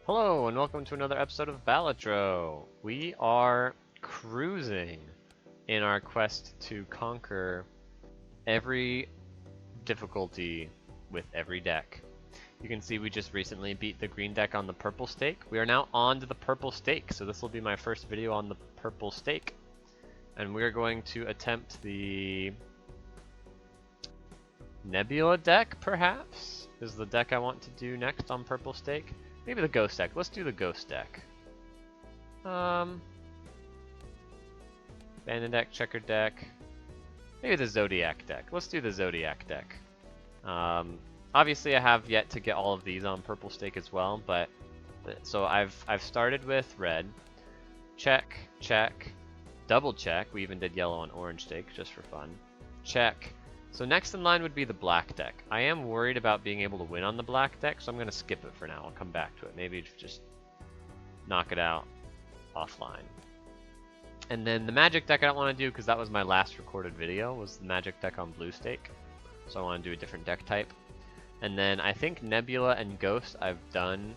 Hello and welcome to another episode of Balatro. We are cruising in our quest to conquer every difficulty with every deck. You can see we just recently beat the green deck on the purple stake. We are now on to the purple stake, so this will be my first video on the purple stake. And we're going to attempt the Nebula deck, perhaps, is the deck I want to do next on purple stake. Maybe the ghost deck. Let's do the ghost deck. Abandoned deck, checkered deck. Maybe the Zodiac deck. Let's do the Zodiac deck. Obviously I have yet to get all of these on purple stake as well, but so I've started with red. Check, check, double check. We even did yellow on orange stake just for fun. Check. So next in line would be the black deck. I am worried about being able to win on the black deck, so I'm going to skip it for now. I'll come back to it. Maybe just knock it out offline. And then the magic deck I don't want to do because that was my last recorded video, was the magic deck on blue stake. So I want to do a different deck type. And then I think Nebula and Ghost I've done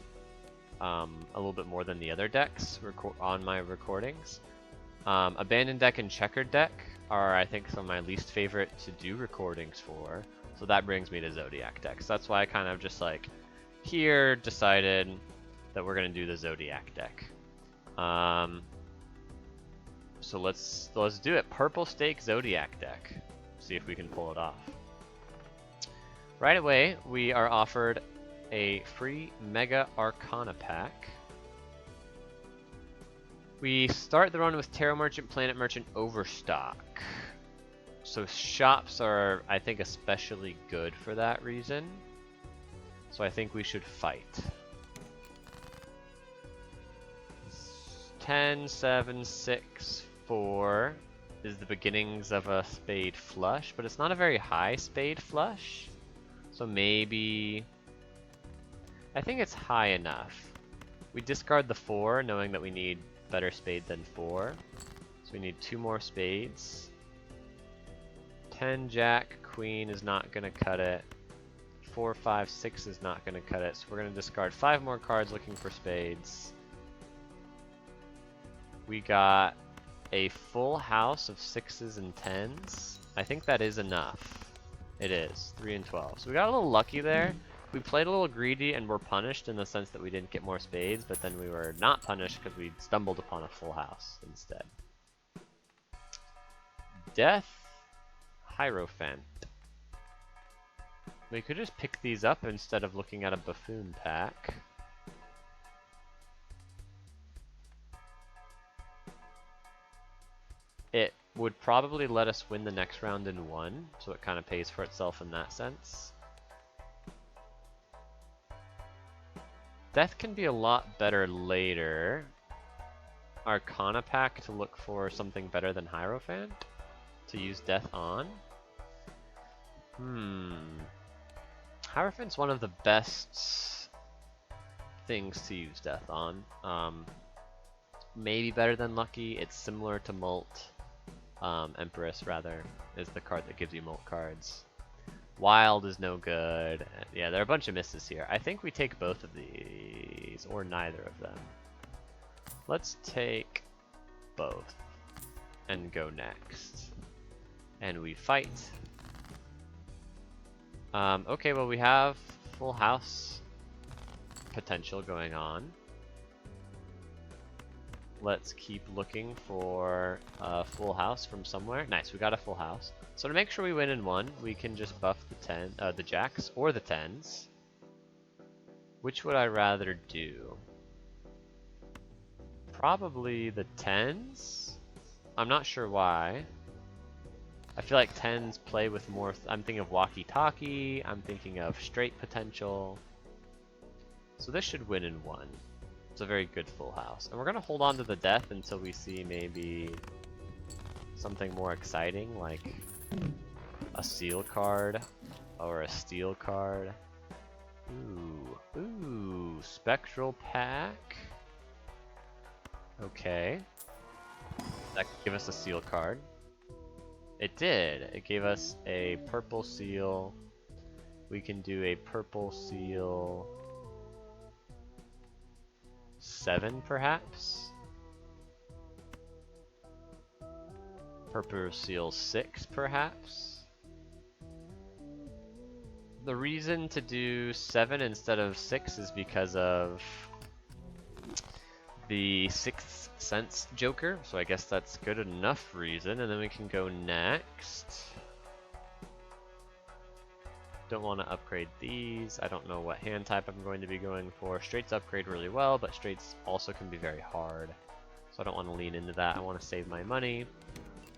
a little bit more than the other decks on my recordings. Abandoned deck and checkered deck are, I think, some of my least favorite to do recordings for. So that brings me to Zodiac deck. So that's why I kind of just like here decided that we're gonna do the Zodiac deck. So let's do it. Purple stake Zodiac deck. See if we can pull it off. Right away, we are offered a free Mega Arcana pack. We start the run with Tarot Merchant, Planet Merchant, Overstock. So shops are, I think, especially good for that reason. So I think we should fight. 10, 7, 6, 4 is the beginnings of a spade flush, but it's not a very high spade flush. So maybe... I think it's high enough. We discard the 4, knowing that we need better spade than 4. So we need 2 more spades. 10, Jack, Queen is not going to cut it. 4, 5, 6 is not going to cut it. So we're going to discard 5 more cards looking for spades. We got a full house of 6s and 10s. I think that is enough. It is. 3 and 12. So we got a little lucky there. We played a little greedy and were punished in the sense that we didn't get more spades, but then we were not punished because we stumbled upon a full house instead. Death, Hierophant. We could just pick these up instead of looking at a buffoon pack. It would probably let us win the next round in 1, so it kind of pays for itself in that sense. Death can be a lot better later. Arcana pack to look for something better than Hierophant? To use Death on? Hierophant's one of the best things to use Death on. Maybe better than Lucky. It's similar to Molt. Empress, rather, is the card that gives you Molt cards. Wild is no good. Yeah, there are a bunch of misses here. I think we take both of these, or neither of them. Let's take both and go next. And we fight. Okay, well we have full house potential going on. Let's keep looking for a full house from somewhere. Nice, we got a full house. So to make sure we win in 1, we can just buff the jacks or the 10s. Which would I rather do? Probably the 10s? I'm not sure why. I feel like 10s play with more... I'm thinking of walkie-talkie, I'm thinking of straight potential. So this should win in 1. It's a very good full house. And we're going to hold on to the death until we see maybe something more exciting, like a seal card or a steel card. Ooh, spectral pack. Okay. That could give us a seal card. It did. It gave us a purple seal. We can do a purple seal. 7, perhaps? Purple Seal 6, perhaps? The reason to do 7 instead of 6 is because of the Sixth Sense Joker, so I guess that's good enough reason, and then we can go next. Don't want to upgrade these. I don't know what hand type I'm going to be going for. Straights upgrade really well, but straights also can be very hard. So I don't want to lean into that. I want to save my money.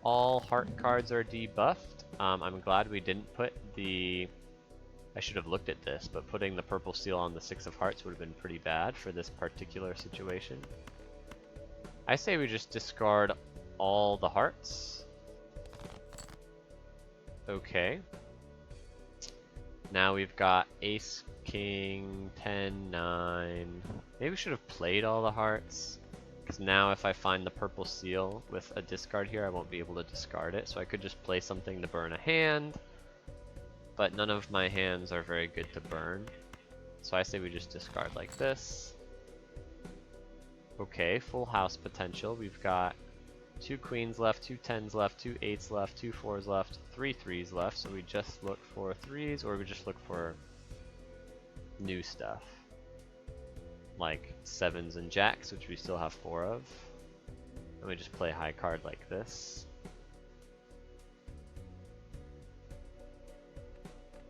All heart cards are debuffed. I'm glad we didn't put the... I should have looked at this, but putting the purple seal on the 6 of hearts would have been pretty bad for this particular situation. I say we just discard all the hearts. Okay. Now we've got Ace, King, 10, 9. Maybe we should have played all the hearts. Because now if I find the purple seal with a discard here, I won't be able to discard it. So I could just play something to burn a hand. But none of my hands are very good to burn. So I say we just discard like this. Okay, full house potential. We've got 2 queens left, 2 10s left, 2 8s left, 2 4s left, 3 3s left. So we just look for 3s, or we just look for new stuff. Like 7s and jacks, which we still have 4 of. And we just play a high card like this.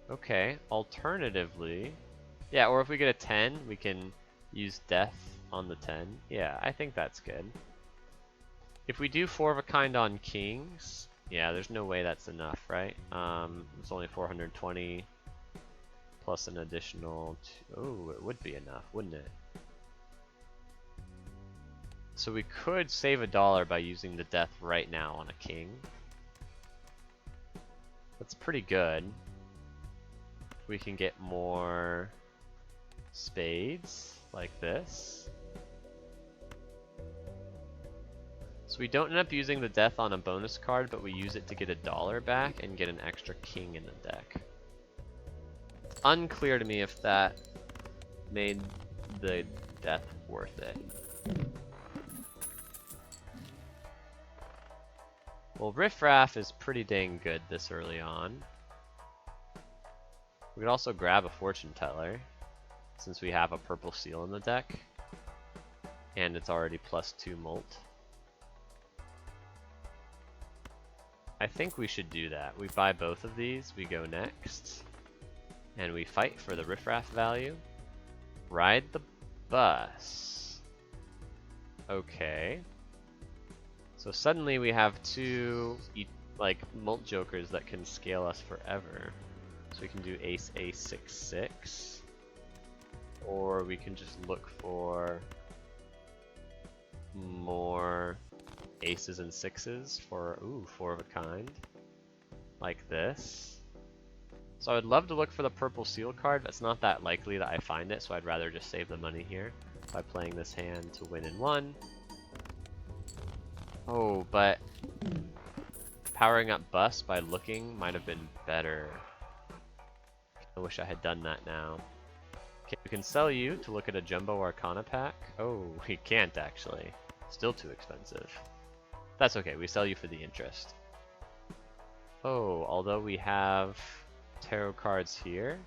Okay, alternatively, yeah, or if we get a 10, we can use death on the 10. Yeah, I think that's good. If we do 4 of a kind on kings, yeah, there's no way that's enough, right? It's only 420 plus an additional oh, it would be enough, wouldn't it? So we could save $1 by using the death right now on a king. That's pretty good. We can get more spades like this. So we don't end up using the death on a bonus card, but we use it to get $1 back and get an extra king in the deck. Unclear to me if that made the death worth it. Well, Riff Raff is pretty dang good this early on. We could also grab a Fortune Teller, since we have a purple seal in the deck, and it's already +2 molt. I think we should do that. We buy both of these, we go next, and we fight for the Riff Raff value. Ride the bus. Okay. So suddenly we have 2 like molt jokers that can scale us forever. So we can do ace, ace, 6, 6. Or we can just look for more aces and 6s for, ooh, 4 of a kind. Like this. So I would love to look for the purple seal card, but it's not that likely that I find it, so I'd rather just save the money here by playing this hand to win in 1. Oh, but powering up bus by looking might have been better. I wish I had done that now. Okay, we can sell you to look at a Jumbo Arcana pack. Oh, we can't actually. Still too expensive. That's okay, we sell you for the interest. Oh, although we have tarot cards here.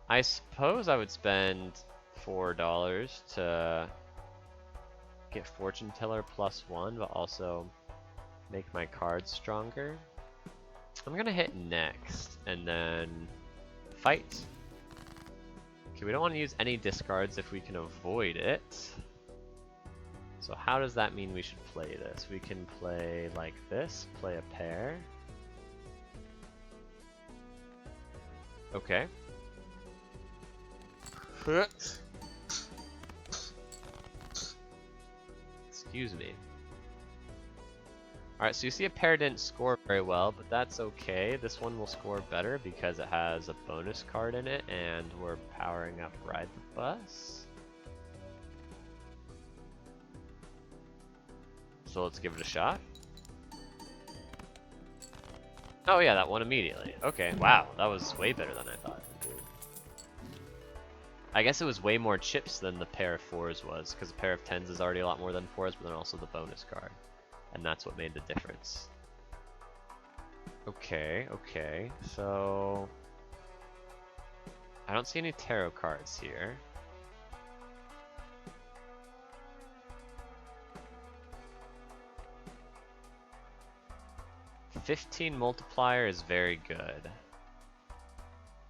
I suppose I would spend $4 to get Fortune Teller +1, but also make my cards stronger. I'm gonna hit next, and then fight. Okay, we don't want to use any discards if we can avoid it. So how does that mean we should play this? We can play like this, play a pair. Okay. Excuse me. Alright, so you see a pair didn't score very well, but that's okay. This one will score better because it has a bonus card in it, and we're powering up Ride the Bus. So let's give it a shot. Oh yeah, that won immediately. Okay, wow, that was way better than I thought. I guess it was way more chips than the pair of 4s was, because a pair of 10s is already a lot more than 4s, but then also the bonus card. And that's what made the difference. Okay, okay, so... I don't see any tarot cards here. $15 multiplier is very good.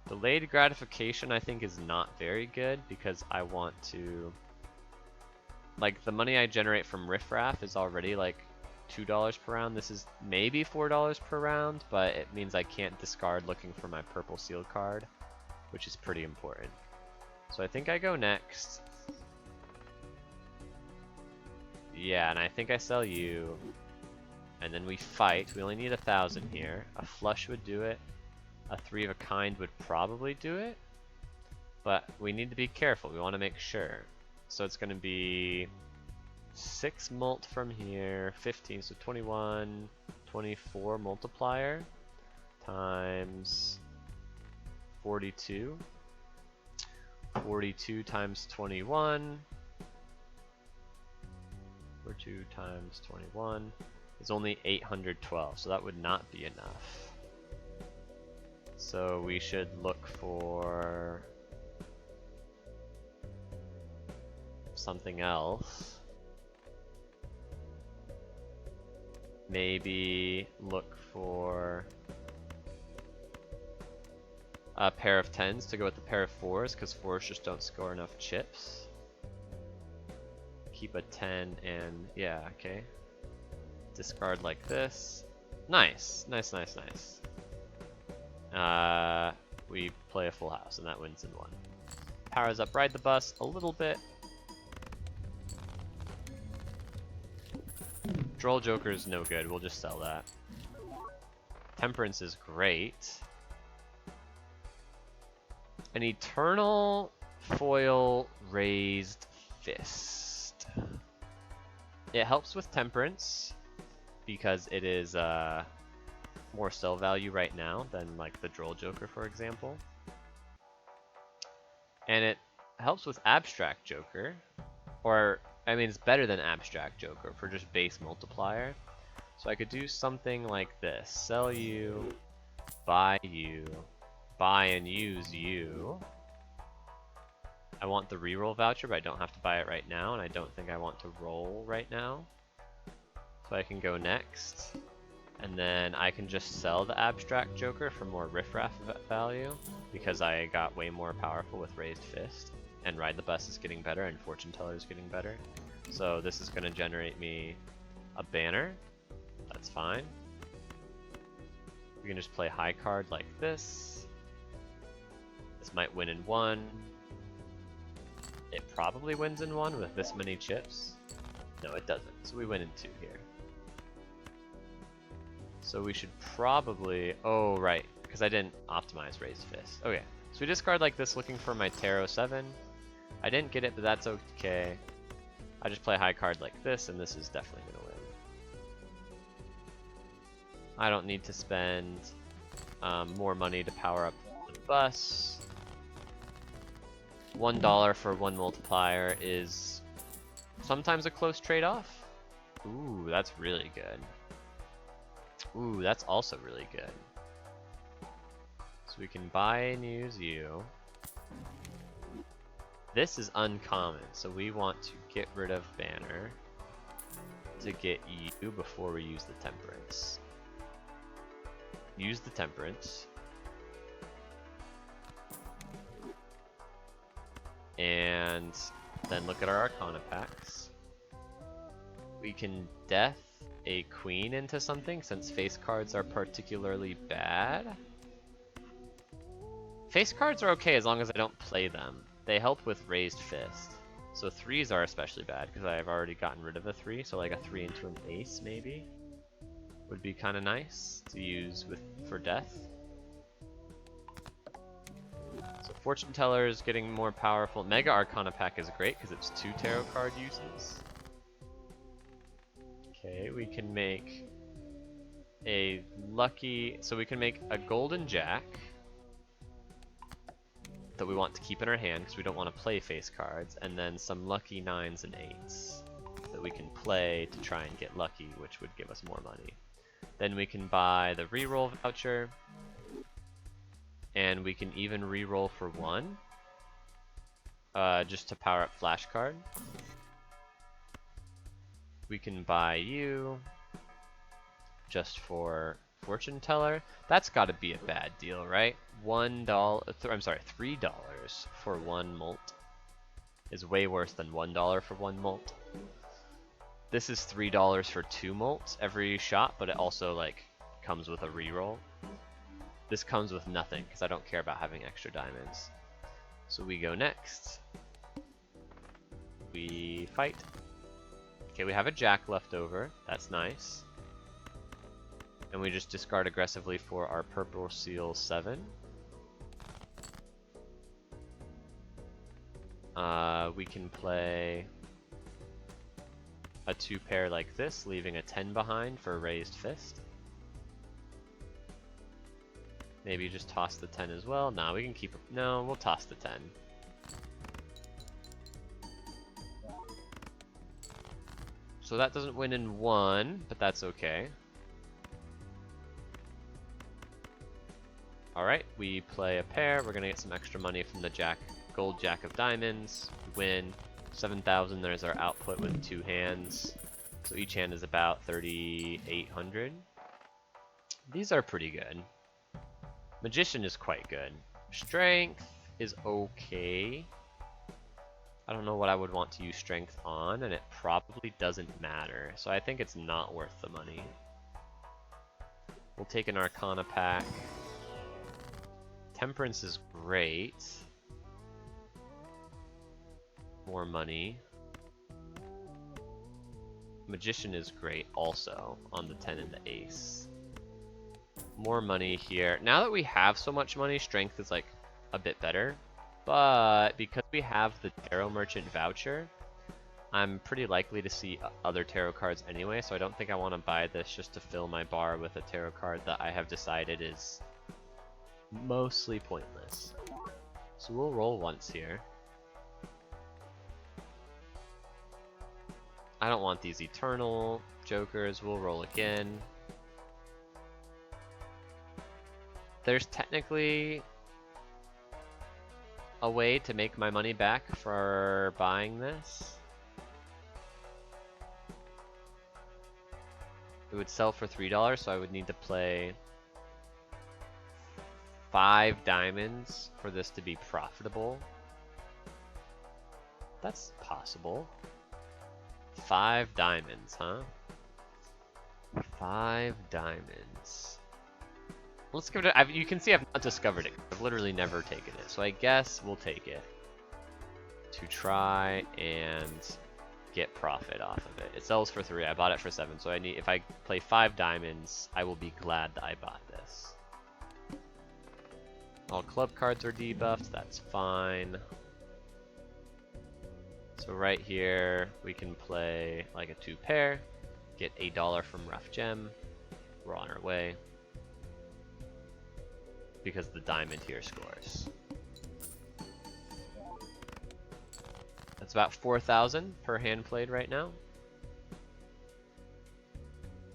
Delayed gratification I think is not very good because I want to... Like, the money I generate from riffraff is already like $2 per round. This is maybe $4 per round, but it means I can't discard looking for my purple seal card, which is pretty important. So I think I go next. Yeah, and I think I sell you. And then we fight. We only need 1,000 here. A flush would do it. A 3 of a kind would probably do it. But we need to be careful. We want to make sure. So it's going to be 6 mult from here. 15, so 21, 24 multiplier times 42. 42 times 21. 42 times 21 is only 812, so that would not be enough. So we should look for something else. Maybe look for a pair of 10s to go with the pair of 4s, because 4s just don't score enough chips. Keep a 10 and yeah, okay. Discard like this. Nice, nice, nice, nice. We play a full house and that wins in 1. Powers up Ride the Bus a little bit. Droll Joker is no good, we'll just sell that. Temperance is great. An Eternal Foil Raised Fist. It helps with Temperance because it is more sell value right now than like the Droll Joker, for example. And it helps with Abstract Joker, or I mean it's better than Abstract Joker for just base multiplier. So I could do something like this. Sell you, buy and use you. I want the reroll voucher, but I don't have to buy it right now, and I don't think I want to roll right now. So I can go next, and then I can just sell the Abstract Joker for more riffraff value, because I got way more powerful with Raised Fist, and Ride the Bus is getting better, and Fortune Teller is getting better. So this is going to generate me a banner. That's fine. We can just play high card like this. This might win in 1. It probably wins in 1 with this many chips. No, it doesn't. So we win in 2 here. So we should probably... Oh, right. Because I didn't optimize Raised Fist. Okay. So we discard like this looking for my Tarot 7. I didn't get it, but that's okay. I just play high card like this, and this is definitely going to win. I don't need to spend more money to power up the bus. $1 for 1 multiplier is sometimes a close trade-off. Ooh, that's really good. Ooh, that's also really good. So we can buy and use you. This is uncommon, so we want to get rid of Banner to get you before we use the Temperance. Use the Temperance. And then look at our Arcana packs. We can death a queen into something since face cards are particularly bad. Face cards are okay as long as I don't play them. They help with Raised Fist. So 3s are especially bad because I've already gotten rid of a 3, so like a 3 into an ace maybe would be kind of nice to use for death. So Fortune Teller is getting more powerful. Mega Arcana pack is great because it's 2 tarot card uses. Okay, we can make a lucky, so we can make a Golden Jack. that we want to keep in our hand because we don't want to play face cards, and then some lucky 9s and 8s that we can play to try and get lucky, which would give us more money. Then we can buy the reroll voucher, and we can even reroll for 1, just to power up flashcard. We can buy you just for fortune teller. That's got to be a bad deal, right? I'm sorry, $3 for 1 molt is way worse than $1 for 1 molt. This is $3 for 2 molts every shot, but it also like comes with a reroll. This comes with nothing because I don't care about having extra diamonds. So we go next. We fight. Okay, we have a jack left over. That's nice. And we just discard aggressively for our purple seal 7. We can play a 2 pair like this, leaving a 10 behind for a raised fist. Maybe just toss the 10 as well. Nah, we can keep it. No, we'll toss the 10. So that doesn't win in 1, but that's okay. Alright, we play a pair. We're gonna get some extra money from the gold jack of diamonds. We win 7,000. There's our output with 2 hands. So each hand is about 3,800. These are pretty good. Magician is quite good. Strength is okay. I don't know what I would want to use strength on, and it probably doesn't matter. So I think it's not worth the money. We'll take an Arcana pack. Temperance is great. More money. Magician is great also on the 10 and the ace. More money here. Now that we have so much money, strength is like a bit better. But because we have the Tarot Merchant voucher, I'm pretty likely to see other tarot cards anyway, so I don't think I want to buy this just to fill my bar with a tarot card that I have decided is mostly pointless. So we'll roll once here. I don't want these eternal jokers. We'll roll again. There's technically a way to make my money back for buying this. It would sell for $3, so I would need to play 5 diamonds for this to be profitable. That's possible. 5 diamonds, huh? 5 diamonds. Let's give it you can see I've not discovered it. I've literally never taken it. So I guess we'll take it to try and get profit off of it. It sells for 3. I bought it for 7. So if I play 5 diamonds, I will be glad that I bought this. All club cards are debuffed. That's fine. So right here, we can play like a 2 pair, get $1 from Rough Gem. We're on our way. Because the diamond here scores. That's about 4,000 per hand played right now.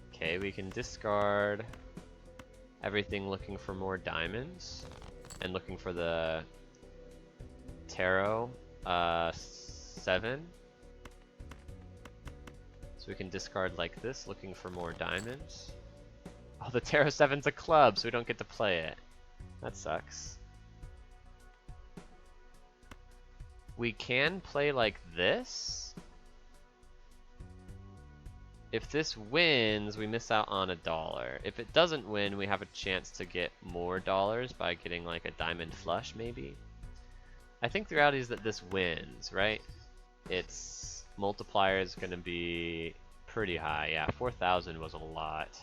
Okay, we can discard everything looking for more diamonds and looking for the tarot 7. So we can discard like this, looking for more diamonds. Oh, the tarot 7's a club, so we don't get to play it. That sucks. We can play like this. If this wins, we miss out on $1. If it doesn't win, we have a chance to get more dollars by getting like a diamond flush, maybe. I think the reality is that this wins, right? Its multiplier is going to be pretty high. Yeah, 4,000 was a lot.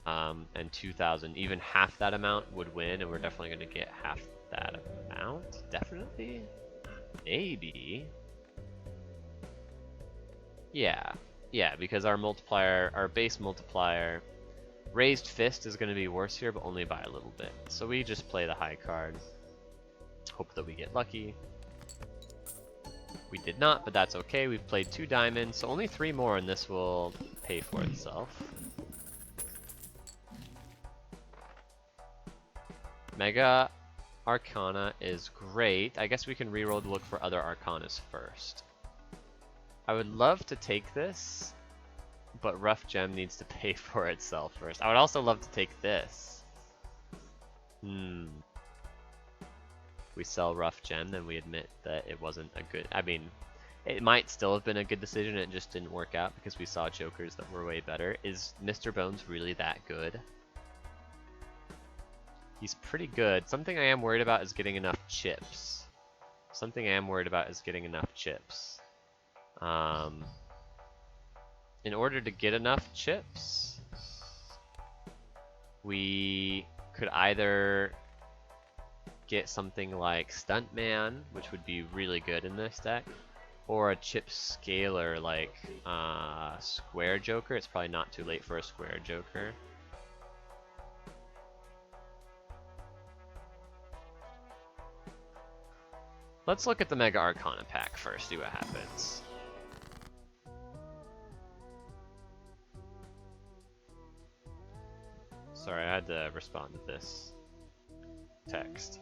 And 2,000, even half that amount would win, and we're definitely going to get half that amount. Definitely? Maybe. Yeah, because our multiplier, our base multiplier, raised fist is going to be worse here, but only by a little bit. So we just play the high card. Hope that we get lucky. We did not, but that's okay. We've played 2 diamonds, so only 3 more and this will pay for itself. Mega Arcana is great. I guess we can reroll to look for other Arcanas first. I would love to take this, but Rough Gem needs to pay for itself first. I would also love to take this. We sell Rough Gem, then we admit that it wasn't a good... I mean, it might still have been a good decision, it just didn't work out because we saw jokers that were way better. Is Mr. Bones really that good? He's pretty good. Something I am worried about is getting enough chips. In order to get enough chips, we could either get something like Stuntman, which would be really good in this deck, or a chip scaler like Square Joker. It's probably not too late for a Square Joker. Let's look at the Mega Arcana pack first, see what happens. Sorry, I had to respond to this text.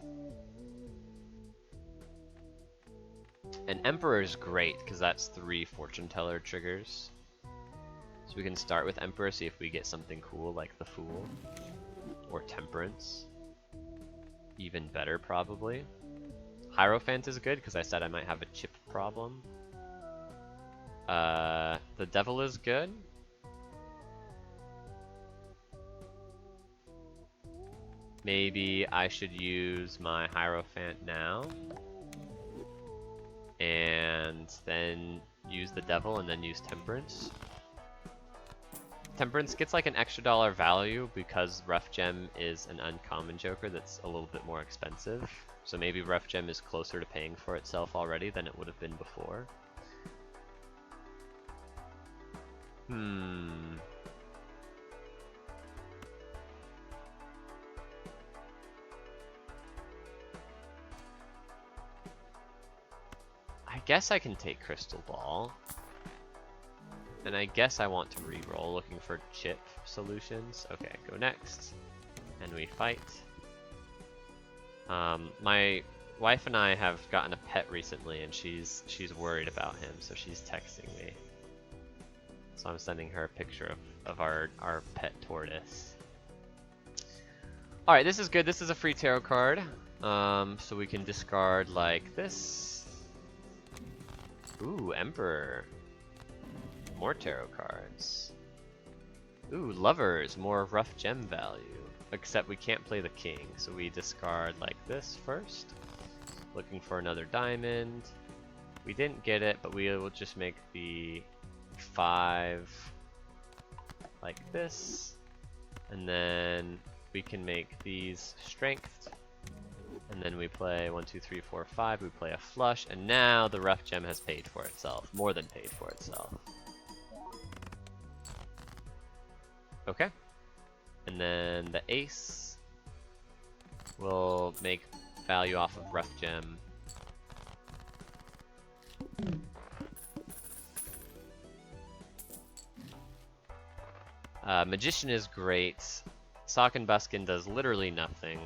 And Emperor is great, because that's 3 Fortune Teller triggers. So we can start with Emperor, see if we get something cool like the Fool. Or Temperance. Even better, probably. Hierophant is good, because I said I might have a chip problem. The Devil is good. Maybe I should use my Hierophant now. And then use the Devil and then use Temperance. Temperance gets like an extra $1 value because Rough Gem is an uncommon joker that's a little bit more expensive. So maybe Rough Gem is closer to paying for itself already than it would have been before. I guess I can take Crystal Ball. And I guess I want to reroll, looking for chip solutions. Okay, go next. And we fight. My wife and I have gotten a pet recently, and she's worried about him, so she's texting me. So I'm sending her a picture of our pet tortoise. Alright, this is good. This is a free tarot card. So we can discard like this. Ooh, Emperor. More tarot cards. Ooh, Lovers. More Rough Gem value. Except we can't play the King, so we discard like this first. Looking for another diamond. We didn't get it, but we will just make the 5 like this. And then we can make these Strength. And then we play 1, 2, 3, 4, 5. We play a flush, and now the Rough Gem has paid for itself. More than paid for itself. Okay. And then the Ace will make value off of Rough Gem. Magician is great. Sock and Buskin does literally nothing.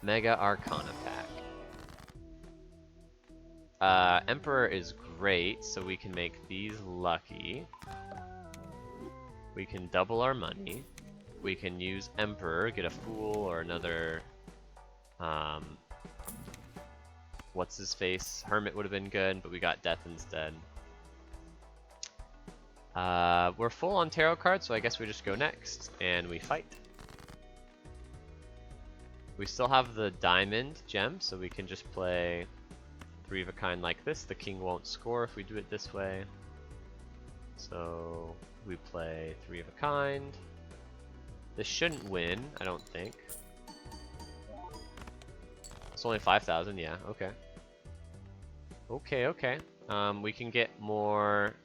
Mega Arcana pack. Emperor is great, so we can make these lucky. We can double our money. We can use Emperor, get a Fool or another, what's his face? Hermit would have been good, but we got Death instead. We're full on tarot cards, so I guess we just go next, and we fight. We still have the Diamond Gem, so we can just play 3 of a kind like this. The King won't score if we do it this way. So we play 3 of a kind. This shouldn't win, I don't think. It's only 5,000, yeah, okay. Okay. We can get more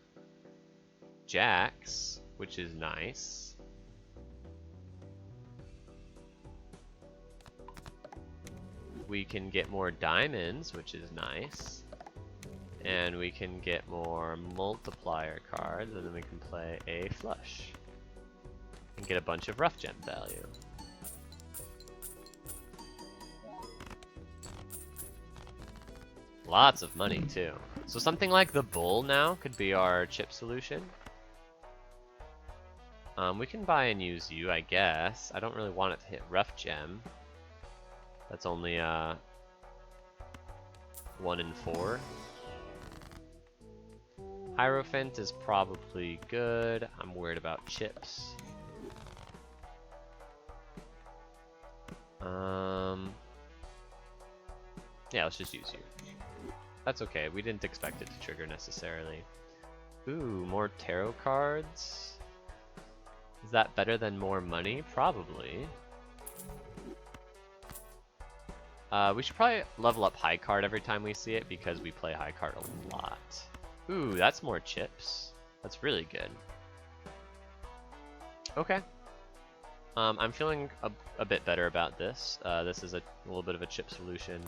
Jacks, which is nice. we can get more diamonds, which is nice. And we can get more multiplier cards, and then we can play a flush. And get a bunch of rough gem value. Lots of money, too. So something like the bull now could be our chip solution. We can buy and use you, I guess. I don't really want it to hit rough gem. That's only 1 in 4. Hierophant is probably good. I'm worried about chips. Yeah, let's just use you. That's okay. We didn't expect it to trigger necessarily. Ooh, more tarot cards. Is that better than more money? Probably. We should probably level up high card every time we see it because we play high card a lot. Ooh, that's more chips. That's really good. Okay. I'm feeling a bit better about this. This is a little bit of a chip solution.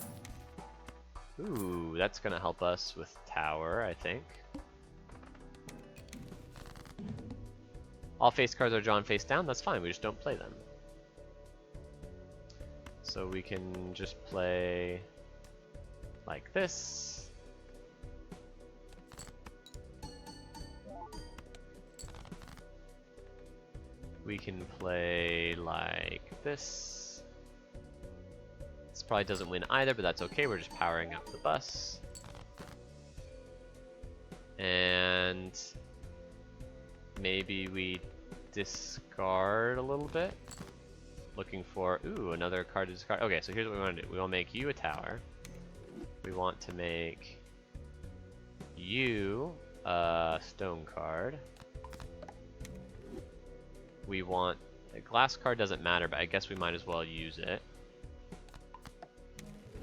Ooh, that's gonna help us with tower, I think. All face cards are drawn face down, that's fine, we just don't play them. So we can just play like this. We can play like this. This probably doesn't win either, but that's okay, we're just powering up the bus. And maybe we discard a little bit. Looking for, ooh, another card to discard. Okay, so here's what we want to do. We want to make you a tower. We want to make you a stone card. We want, a glass card doesn't matter, but I guess we might as well use it.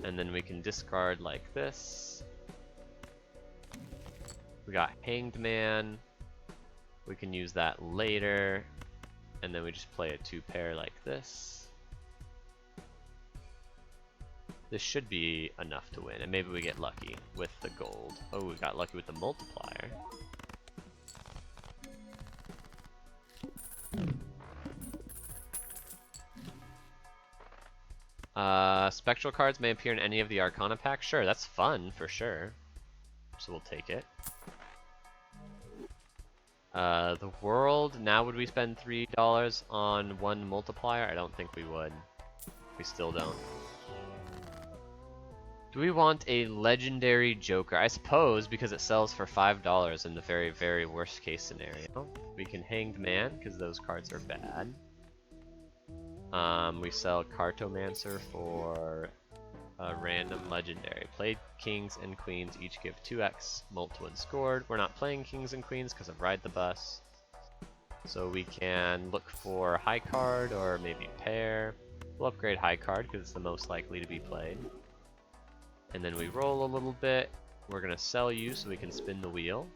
And then we can discard like this. We got Hanged Man. We can use that later. And then we just play a 2-pair like this. This should be enough to win, and maybe we get lucky with the gold. Oh, we got lucky with the multiplier. Spectral cards may appear in any of the Arcana packs. Sure, that's fun for sure. So we'll take it. The world, now would we spend $3 on one multiplier? I don't think we would. We still don't. Do we want a legendary Joker? I suppose, because it sells for $5 in the very, very worst case scenario. We can Hanged Man, because those cards are bad. We sell Cartomancer for a random legendary. Played kings and queens, each give 2x mult when scored. We're not playing kings and queens because of Ride the Bus. So we can look for high card or maybe pair. We'll upgrade high card because it's the most likely to be played. And then we roll a little bit. We're gonna sell you so we can spin the wheel.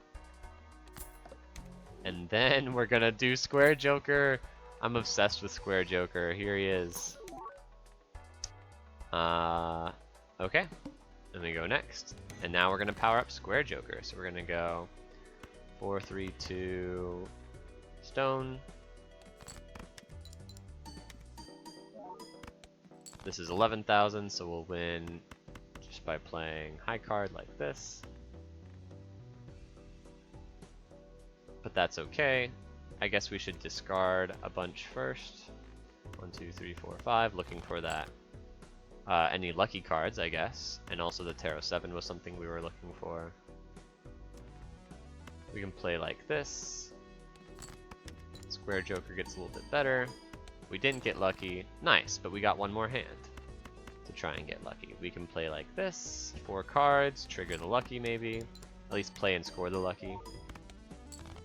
And then we're gonna do Square Joker. I'm obsessed with Square Joker. Here he is. Okay. And we go next. And now we're gonna power up Square Joker. So we're gonna go 4, 3, 2, stone. This is 11,000, so we'll win just by playing high card like this. But that's okay. I guess we should discard a bunch first. 1, 2, 3, 4, 5. Looking for that. Any lucky cards, I guess. And also the Tarot 7 was something we were looking for. We can play like this. Square Joker gets a little bit better. We didn't get lucky. Nice, but we got one more hand to try and get lucky. We can play like this. 4 cards, trigger the lucky maybe. At least play and score the lucky.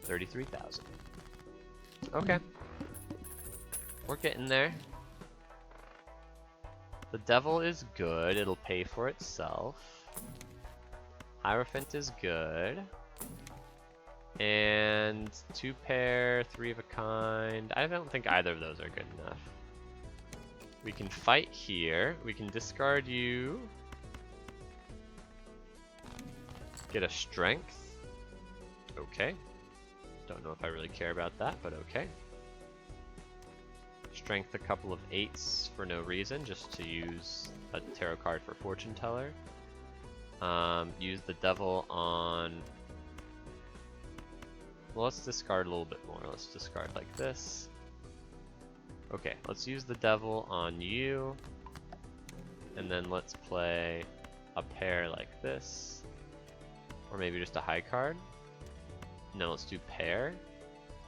33,000. Okay. We're getting there. The Devil is good. It'll pay for itself. Hierophant is good. And 2 pair, 3 of a kind. I don't think either of those are good enough. We can fight here. We can discard you. Get a strength. Okay. Don't know if I really care about that, but okay. Strength a couple of 8s for no reason, just to use a tarot card for fortune teller. Use the devil on... Well, let's discard a little bit more. Let's discard like this. Okay, let's use the devil on you. And then let's play a pair like this. Or maybe just a high card. No, let's do pair.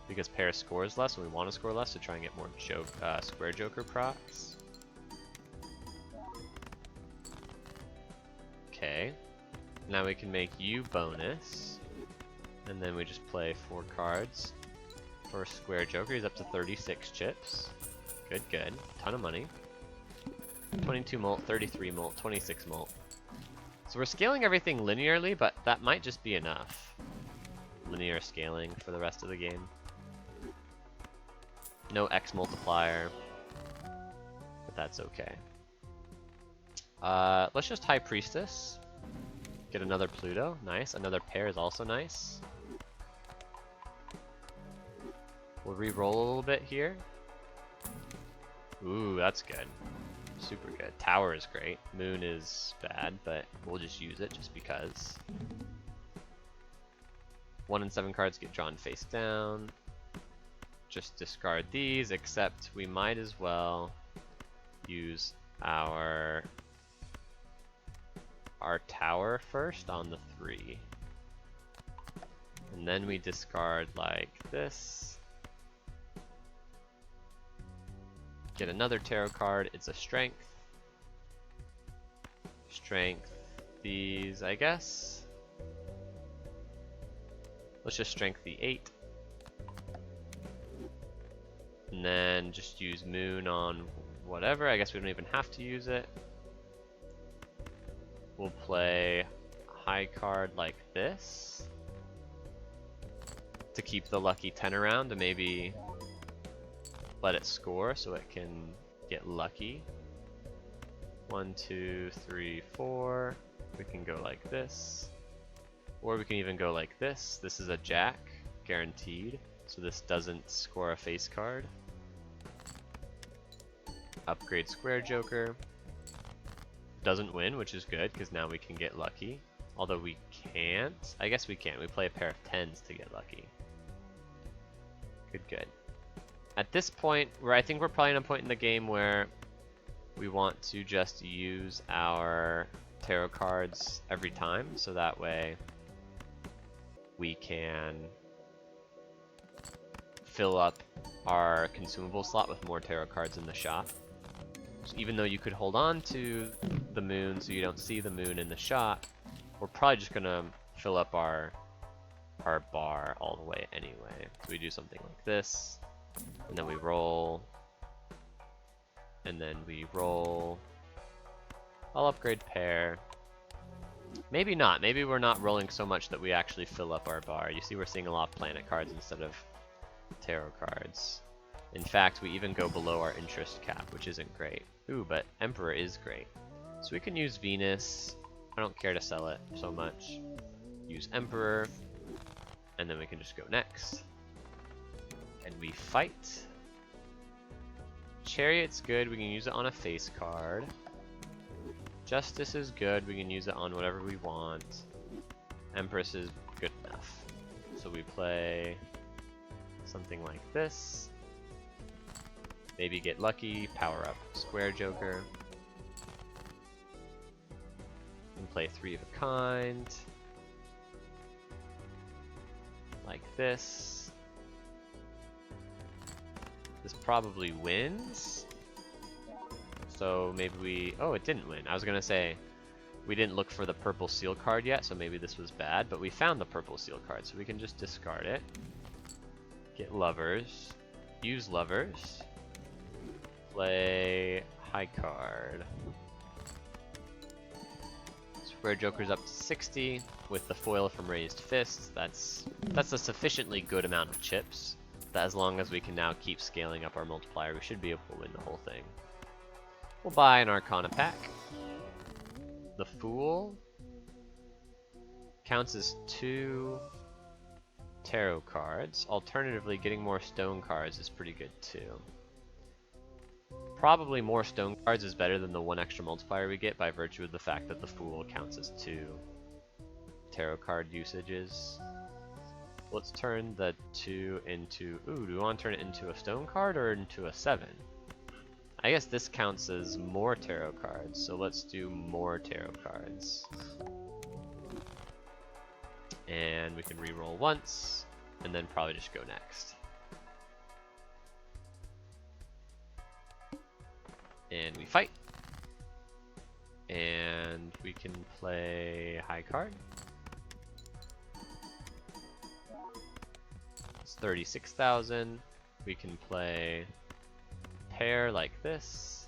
Because pair scores less, and we want to score less to try and get more square joker procs. Okay. Now we can make you bonus. And then we just play 4 cards for square joker. He's up to 36 chips. Good, good. Ton of money. 22 molt, 33 molt, 26 molt. So we're scaling everything linearly, but that might just be enough. Linear scaling for the rest of the game. No X multiplier, but that's okay. Let's just High Priestess. Get another Pluto, nice. Another pair is also nice. We'll re-roll a little bit here. Ooh, that's good. Super good. Tower is great. Moon is bad, but we'll just use it just because. 1 and 7 cards get drawn face down. Just discard these, except we might as well use our tower first on the 3. And then we discard like this. Get another tarot card, it's a strength. Strength these, I guess. Let's just strength the 8. And then just use moon on whatever. I guess we don't even have to use it. We'll play high card like this to keep the lucky 10 around, to maybe let it score so it can get lucky. 1, 2, 3, 4. We can go like this. Or we can even go like this. This is a jack, guaranteed. So this doesn't score a face card. Upgrade square joker. Doesn't win, which is good, because now we can get lucky. Although we can't. I guess we can't. We play a pair of 10s to get lucky. Good, good. At this point, I think we're probably in a point in the game where we want to just use our tarot cards every time, so that way we can fill up our consumable slot with more tarot cards in the shop. So even though you could hold on to the moon so you don't see the moon in the shop, we're probably just gonna fill up our bar all the way anyway. So we do something like this, and then we roll, and then we roll. I'll upgrade pair. Maybe not. Maybe we're not rolling so much that we actually fill up our bar. You see we're seeing a lot of planet cards instead of tarot cards. In fact, we even go below our interest cap, which isn't great. Ooh, but Emperor is great. So we can use Venus. I don't care to sell it so much. Use Emperor. And then we can just go next. And we fight. Chariot's good. We can use it on a face card. Justice is good. We can use it on whatever we want. Empress is good enough. So we play something like this. Maybe get lucky, power up square joker. And play 3 of a kind. Like this. This probably wins. So maybe we... Oh, it didn't win. I was gonna say we didn't look for the purple seal card yet, so maybe this was bad, but we found the purple seal card, so we can just discard it. Get lovers. Use lovers. Play high card. Square joker's up to 60 with the foil from raised fists. That's a sufficiently good amount of chips that as long as we can now keep scaling up our multiplier, we should be able to win the whole thing. We'll buy an Arcana pack. The Fool counts as 2 tarot cards. Alternatively, getting more stone cards is pretty good too. Probably more stone cards is better than the 1 extra multiplier we get by virtue of the fact that the Fool counts as 2 tarot card usages. Let's turn the 2 into... Ooh, do we want to turn it into a stone card or into a 7? I guess this counts as more tarot cards, so let's do more tarot cards. And we can re-roll once, and then probably just go next. And we fight. And we can play high card. It's 36,000. We can play pair like this.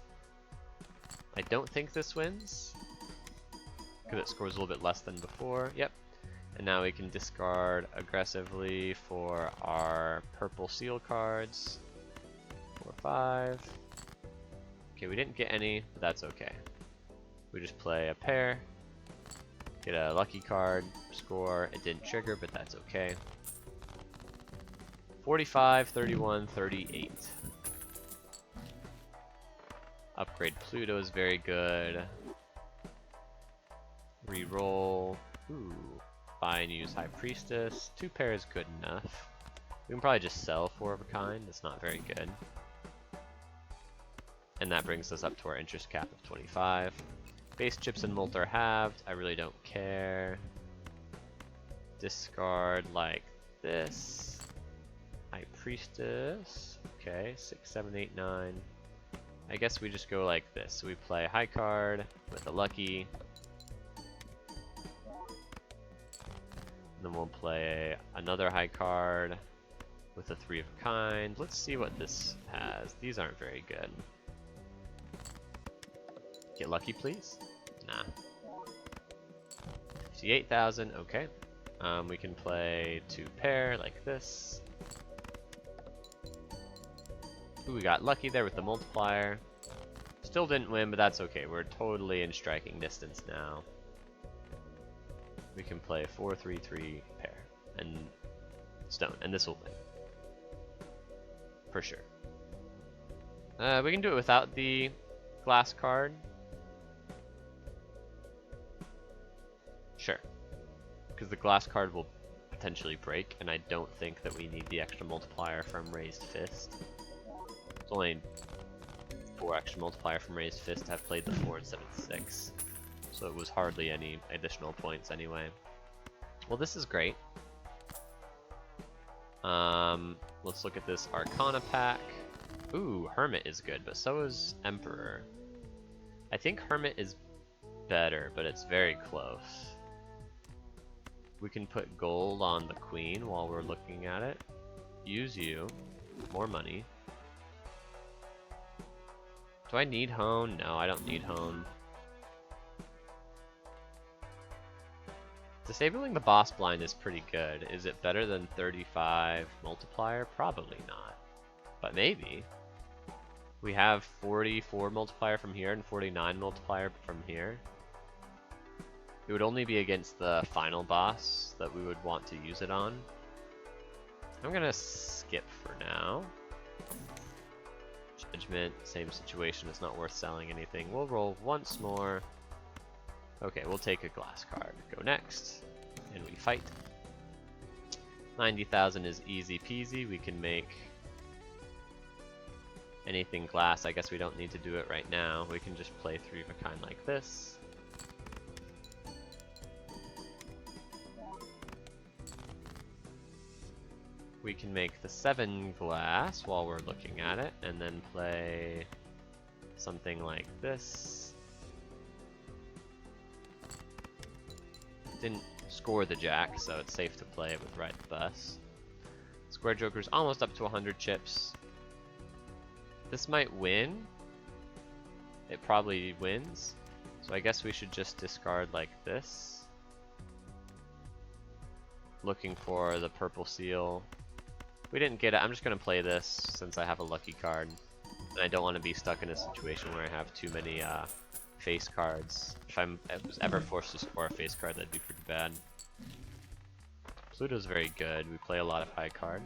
I don't think this wins, because it scores a little bit less than before. Yep. And now we can discard aggressively for our purple seal cards. 4, 5. Okay, we didn't get any, but that's okay. We just play a pair, get a lucky card, score. It didn't trigger, but that's okay. 45, 31, 38. Upgrade Pluto is very good. Reroll. Ooh. Buy and use High Priestess. 2 pair is good enough. We can probably just sell 4 of a kind. That's not very good. And that brings us up to our interest cap of 25. Base chips and molt are halved. I really don't care. Discard like this. High Priestess. Okay, 6, 7, 8, 9. I guess we just go like this. So we play high card with a lucky. Then we'll play another high card with a 3 of a kind. Let's see what this has. These aren't very good. Get lucky, please? Nah. 58,000, okay. We can play 2 pair like this. Ooh, we got lucky there with the multiplier. Still didn't win, but that's okay. We're totally in striking distance now. We can play 4, 3, 3 pair and stone, and this will win for sure. We can do it without the glass card. Sure, because the glass card will potentially break, and I don't think that we need the extra multiplier from Raised Fist. It's only 4 extra multiplier from Raised Fist to have played the 4 instead of the 6. So it was hardly any additional points anyway. Well, this is great. Let's look at this Arcana pack. Ooh, Hermit is good, but so is Emperor. I think Hermit is better, but it's very close. We can put gold on the Queen while we're looking at it. Use you. More money. Do I need Hone? No, I don't need Hone. Disabling the boss blind is pretty good. Is it better than 35 multiplier? Probably not. But maybe. We have 44 multiplier from here and 49 multiplier from here. It would only be against the final boss that we would want to use it on. I'm gonna skip for now. Judgment, same situation, it's not worth selling anything. We'll roll once more. Okay, we'll take a glass card. Go next, and we fight. 90,000 is easy peasy. We can make anything glass. I guess we don't need to do it right now. We can just play 3 of a kind like this. We can make the 7 glass while we're looking at it, and then play something like this. Didn't score the jack, so it's safe to play it with Ride the Bus. Square Joker's almost up to 100 chips. This might win. It probably wins. So I guess we should just discard like this. Looking for the purple seal. We didn't get it. I'm just going to play this since I have a lucky card. And I don't want to be stuck in a situation where I have too many face cards. If I was ever forced to score a face card, that'd be pretty bad. Pluto's very good. We play a lot of high card.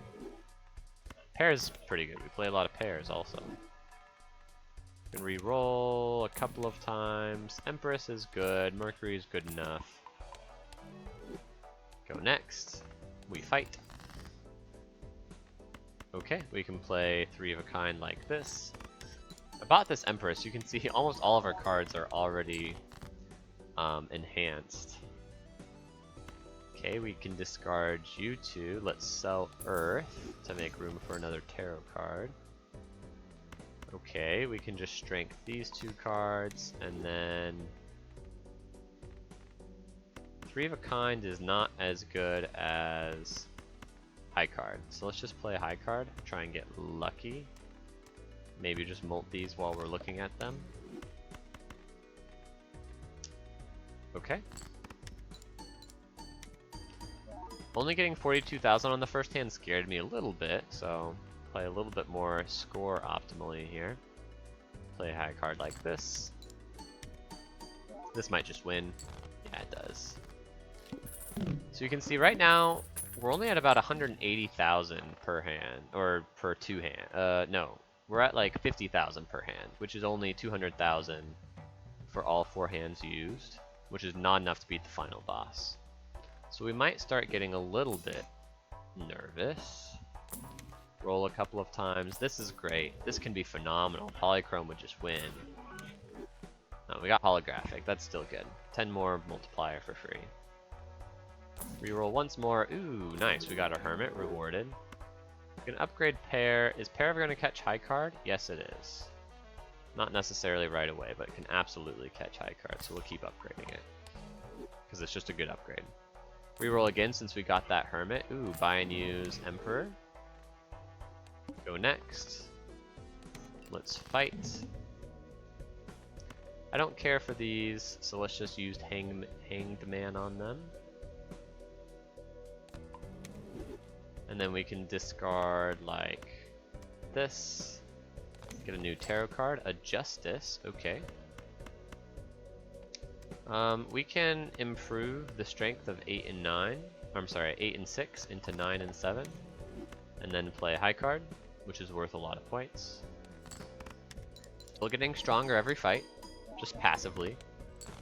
Pair's pretty good. We play a lot of pairs also. We can re-roll a couple of times. Empress is good. Mercury is good enough. Go next. We fight. Okay, we can play 3 of a kind like this. I bought this Empress. You can see almost all of our cards are already enhanced. Okay, we can discard you two. Let's sell Earth to make room for another tarot card. Okay, we can just strength these 2 cards, and then 3 of a kind is not as good as high card. So let's just play high card, try and get lucky. Maybe just molt these while we're looking at them. Okay. Only getting 42,000 on the first hand scared me a little bit, so play a little bit more score optimally here. Play a high card like this. This might just win. Yeah, it does. So you can see right now, we're only at about 180,000 per hand, or per 2 hand. No, we're at like 50,000 per hand, which is only 200,000 for all 4 hands used, which is not enough to beat the final boss. So we might start getting a little bit nervous. Roll a couple of times. This is great. This can be phenomenal. Polychrome would just win. No, we got holographic. That's still good. 10 more multiplier for free. Reroll once more. Ooh, nice. We got a Hermit rewarded. We can upgrade Pair. Is Pair ever going to catch high card? Yes, it is. Not necessarily right away, but it can absolutely catch high card, so we'll keep upgrading it. Because it's just a good upgrade. Reroll again since we got that Hermit. Ooh, buy and use Emperor. Go next. Let's fight. I don't care for these, so let's just use Hanged Man on them. And then we can discard like this. Get a new tarot card, a Justice, okay. We can improve the strength of 8 and 9. I'm sorry, 8 and 6 into 9 and 7. And then play a high card, which is worth a lot of points. Still getting stronger every fight, just passively.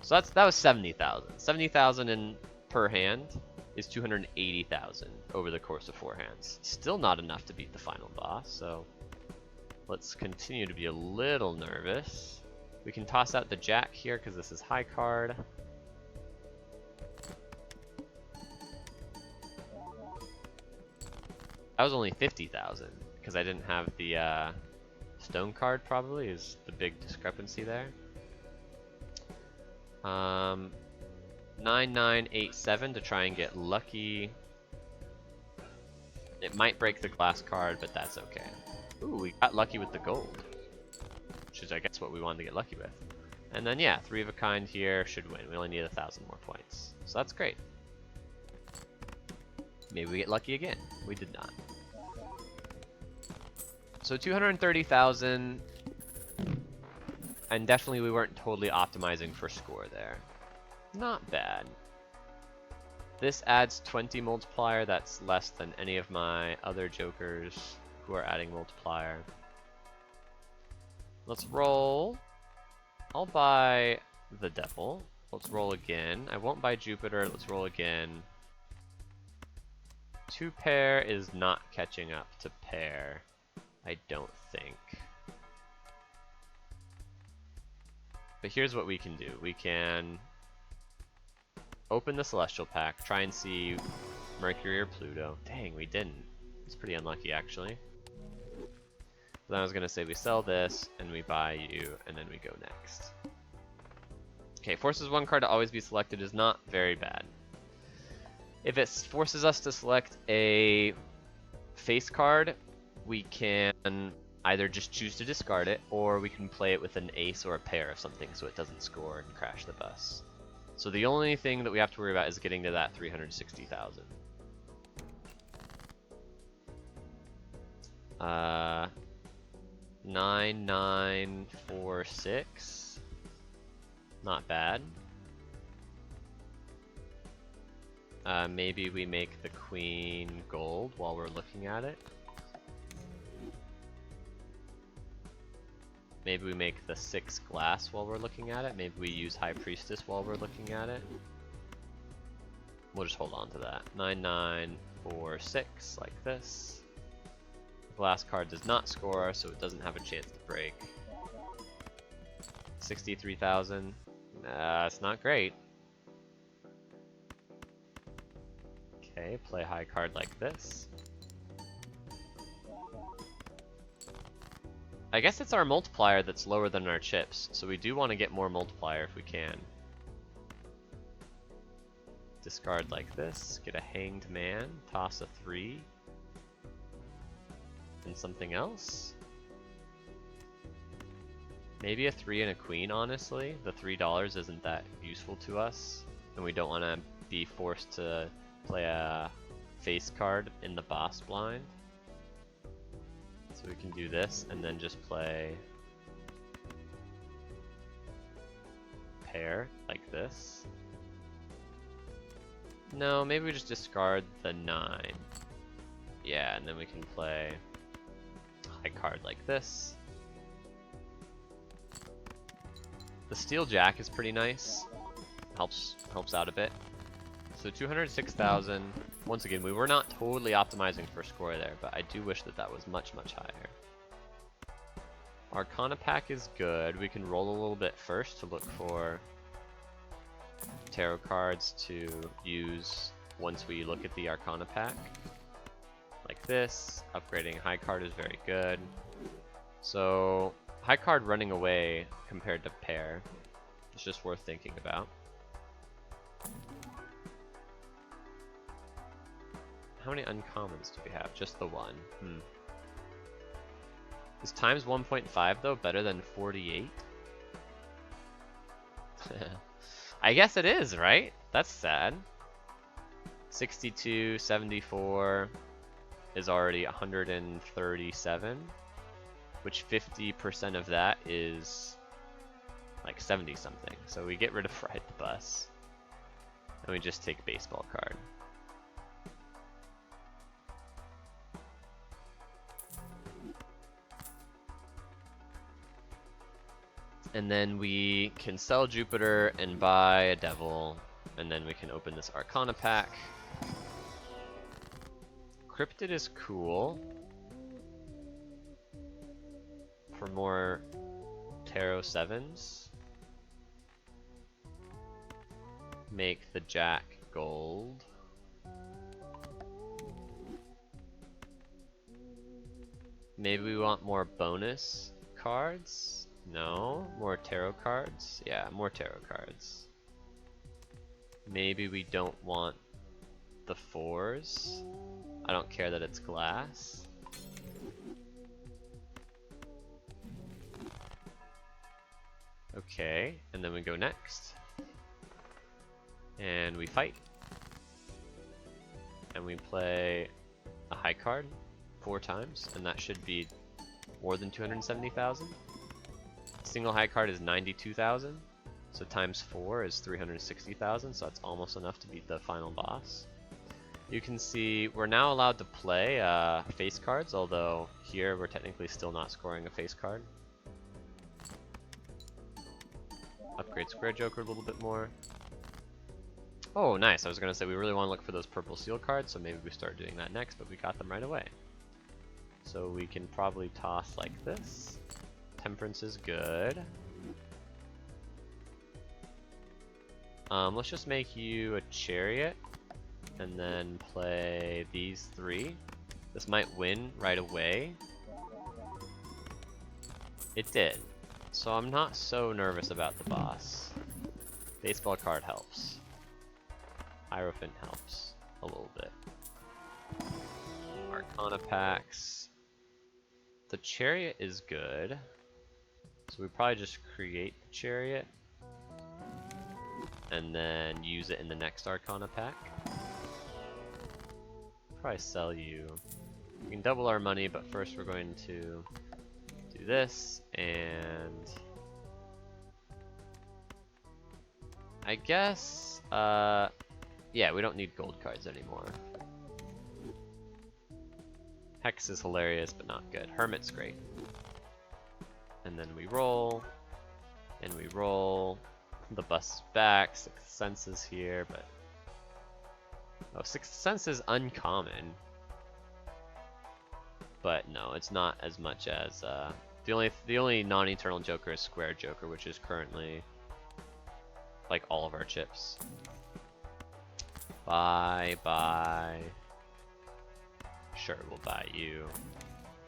So that was 70,000. 70,000 in per hand is 280,000 over the course of 4 hands. Still not enough to beat the final boss, so let's continue to be a little nervous. We can toss out the Jack here because this is high card. That was only 50,000 because I didn't have the stone card, probably is the big discrepancy there. 9987 to try and get lucky. It might break the glass card, but that's okay. Ooh, we got lucky with the gold, which is I guess what we wanted to get lucky with. And then yeah, 3 of a kind here should win. We only need 1,000 more points, so that's great. Maybe we get lucky again. We did not. So 230,000, and definitely we weren't totally optimizing for score there. Not bad. This adds 20 multiplier. That's less than any of my other jokers who are adding multiplier. Let's roll. I'll buy the Devil. Let's roll again. I won't buy Jupiter. Let's roll again. 2 pair is not catching up to pair, I don't think. But here's what we can do. We can open the Celestial Pack, try and see Mercury or Pluto. Dang, we didn't. It's pretty unlucky, actually. Then I was gonna say we sell this, and we buy you, and then we go next. Okay, forces 1 card to always be selected is not very bad. If it forces us to select a face card, we can either just choose to discard it, or we can play it with an ace or a pair of something so it doesn't score and crash the bus. So the only thing that we have to worry about is getting to that 360,000. 9946. Not bad. Maybe we make the queen gold while we're looking at it. Maybe we make the 6 glass while we're looking at it. Maybe we use High Priestess while we're looking at it. We'll just hold on to that. 9946, like this. The glass card does not score, so it doesn't have a chance to break. 63,000. It's not great. Okay, play high card like this. I guess it's our multiplier that's lower than our chips, so we do want to get more multiplier if we can. Discard like this, get a hanged man, toss a 3. And something else? Maybe a 3 and a queen, honestly. The $3 isn't that useful to us, and we don't want to be forced to play a face card in the boss blind. So we can do this and then just play pair like this. No, maybe we just discard the 9. Yeah, and then we can play high card like this. The steel jack is pretty nice. Helps out a bit. So 206,000. Once again, we were not totally optimizing for score there, but I do wish that that was much, much higher. Arcana pack is good. We can roll a little bit first to look for tarot cards to use once we look at the Arcana pack. Like this. Upgrading high card is very good. So high card running away compared to pair is just worth thinking about. How many uncommons do we have? Just the one. Is times 1.5 though better than 48? I guess it is, right? That's sad. 62, 74 is already 137, which 50% of that is like 70 something. So we get rid of Ride the Bus and we just take baseball card. And then we can sell Jupiter and buy a devil, and then we can open this Arcana pack. Cryptid is cool for more Tarot 7s. Make the Jack gold. Maybe we want more bonus cards? No, more tarot cards? Yeah, more tarot cards. Maybe we don't want the 4s. I don't care that it's glass. Okay, and then we go next. And we fight. And we play a high card 4 times, and that should be more than 270,000. Single high card is 92,000, so times 4 is 360,000, so that's almost enough to beat the final boss. You can see we're now allowed to play face cards, although here we're technically still not scoring a face card. Upgrade Square Joker a little bit more. Oh, nice. I was going to say we really want to look for those purple seal cards, so maybe we start doing that next, but we got them right away. So we can probably toss like this. Temperance is good. Let's just make you a chariot and then play these 3. This might win right away. It did. So I'm not so nervous about the boss. Baseball card helps. Hierophant helps a little bit. Arcana packs. The chariot is good. So we probably just create the chariot and then use it in the next Arcana pack. Probably sell you. We can double our money, but first we're going to do this, and I guess, yeah, we don't need gold cards anymore. Hex is hilarious, but not good. Hermit's great. And then we roll, and we roll. The bus is back. Sixth Sense is here, but oh, Sixth Sense is uncommon. But no, it's not as much as the only non-eternal Joker is Square Joker, which is currently like all of our chips. Bye. Sure, we'll buy you.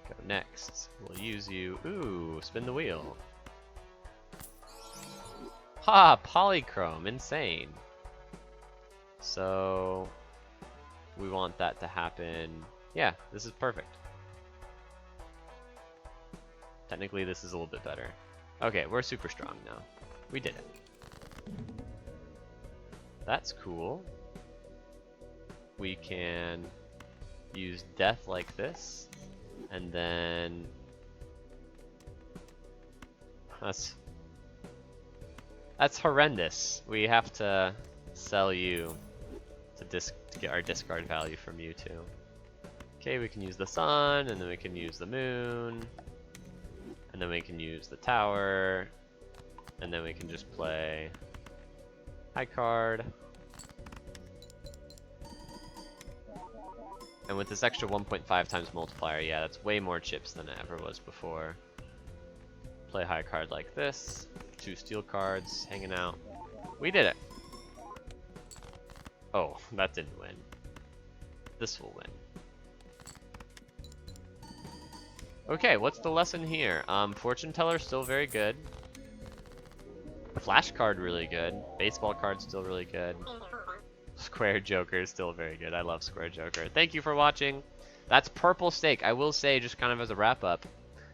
Go next. We'll use you. Ooh, spin the wheel. Ha! Polychrome, insane. So we want that to happen. Yeah, this is perfect. Technically, this is a little bit better. Okay, we're super strong now. We did it. That's cool. We can use death like this, and then that's horrendous. We have to sell you to get our discard value from you too. Okay, we can use the sun, and then we can use the moon, and then we can use the tower, and then we can just play high card. And with this extra 1.5 times multiplier, yeah, that's way more chips than it ever was before. Play high card like this. 2 steel cards hanging out. We did it! Oh, that didn't win. This will win. Okay, what's the lesson here? Fortune Teller still very good. Flash card really good. Baseball card still really good. Square Joker is still very good. I love Square Joker. Thank you for watching. That's Purple Stake. I will say, just kind of as a wrap-up,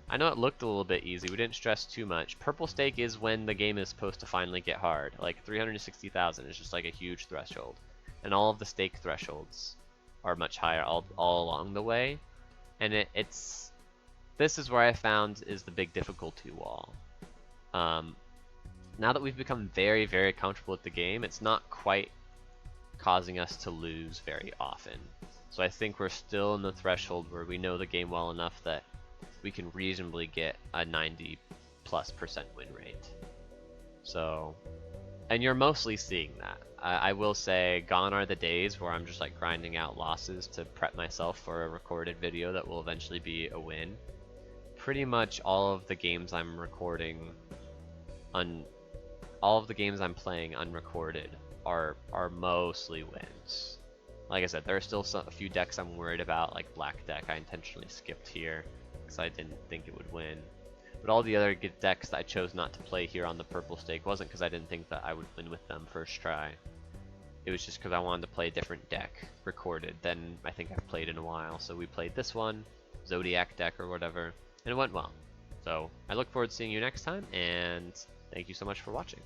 I know it looked a little bit easy. We didn't stress too much. Purple Stake is when the game is supposed to finally get hard. Like 360,000 is just like a huge threshold. And all of the stake thresholds are much higher all along the way. And this is where I found is the big difficulty wall. Now that we've become very, very comfortable with the game, it's not quite causing us to lose very often. So I think we're still in the threshold where we know the game well enough that we can reasonably get a 90+% win rate. So, and you're mostly seeing that. I will say, gone are the days where I'm just like grinding out losses to prep myself for a recorded video that will eventually be a win. Pretty much all of the games I'm recording, all of the games I'm playing unrecorded are mostly wins. Like I said, there are still a few decks I'm worried about, like Black Deck. I intentionally skipped here because I didn't think it would win. But all the other good decks that I chose not to play here on the Purple Stake wasn't because I didn't think that I would win with them first try. It was just because I wanted to play a different deck recorded than I think I've played in a while. So we played this one, Zodiac deck or whatever, and it went well. So I look forward to seeing you next time, and thank you so much for watching.